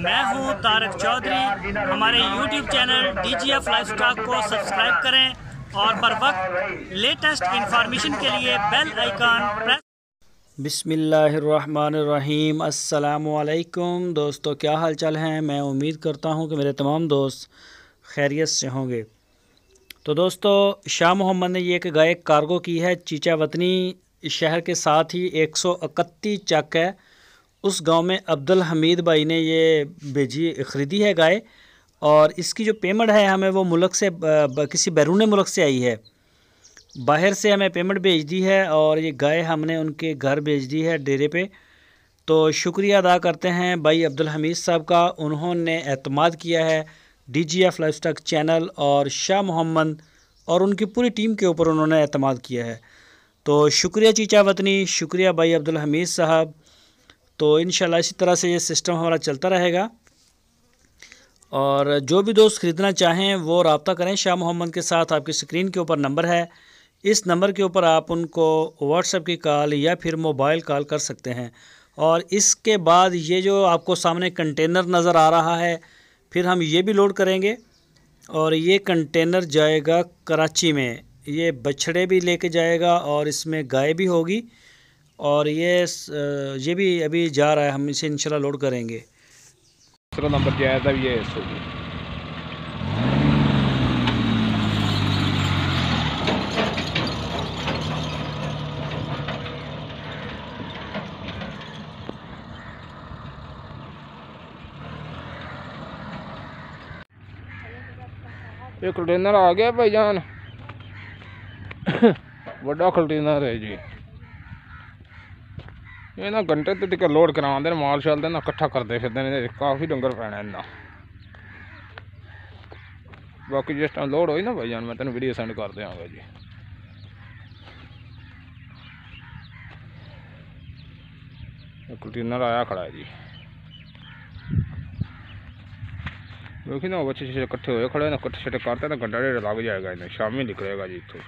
मैं हूं तारक चौधरी। हमारे YouTube चैनल DGF लाइफस्टॉक को सब्सक्राइब करें और बर वक्त लेटेस्ट इंफॉर्मेशन के लिए बेल आइकन प्रेस। बिस्मिल्लाहिर्रहमानिर्रहीम। अस्सलामुअलैकुम दोस्तों, क्या हाल चाल हैं। मैं उम्मीद करता हूं कि मेरे तमाम दोस्त खैरियत से होंगे। तो दोस्तों, शाह मोहम्मद ने ये एक गाय कार्गो की है। चीचा वतनी शहर के साथ ही 131 चक है, उस गांव में अब्दुल हमीद भाई ने ये ख़रीदी है गाय। और इसकी जो पेमेंट है हमें वो मुल्क से किसी बैरून मुल्क से आई है, बाहर से हमें पेमेंट भेज दी है और ये गाय हमने उनके घर भेज दी है डेरे पे। तो शुक्रिया अदा करते हैं भाई अब्दुल हमीद साहब का। उन्होंने एतमाद किया है DGF लाइफस्टॉक चैनल और शाह मोहम्मद और उनकी पूरी टीम के ऊपर उन्होंने एतमाद किया है। तो शुक्रिया चीचा वतनी, शुक्रिया भाई अब्दुल हमीद साहब। तो इंशाल्लाह इसी तरह से ये सिस्टम हमारा चलता रहेगा। और जो भी दोस्त ख़रीदना चाहें वो रब्ता करें शाह मोहम्मद के साथ। आपकी स्क्रीन के ऊपर नंबर है, इस नंबर के ऊपर आप उनको व्हाट्सएप की कॉल या फिर मोबाइल कॉल कर सकते हैं। और इसके बाद ये जो आपको सामने कंटेनर नज़र आ रहा है, फिर हम ये भी लोड करेंगे और ये कंटेनर जाएगा कराची में। ये बछड़े भी लेके जाएगा और इसमें गाय भी होगी और ये भी अभी जा रहा है, हम इसे इंशाल्लाह लोड करेंगे। दूसरा नंबर जायदा भी है इसको। ये कंटेनर आ गया भाईजान, बड़ा कंटेनर है जी। ये ना घंटे तो टिक लोड कराते माल शाल ना इकट्ठा करते फिरते, काफ़ी डंगर पैना इन्ना। बाकी जिस टाइम लोड होई ना भाईजान मैं तेन वीडियो सेंड कर देंगा जी। कंटेनर आया खड़ा है जी। देखिए ना बच्चे इकट्ठे हुए खड़े ना, इकट्ठे करते ना घंटा डेढ़ लग जाएगा इन्हें, शामी निकलेगा जी इतों।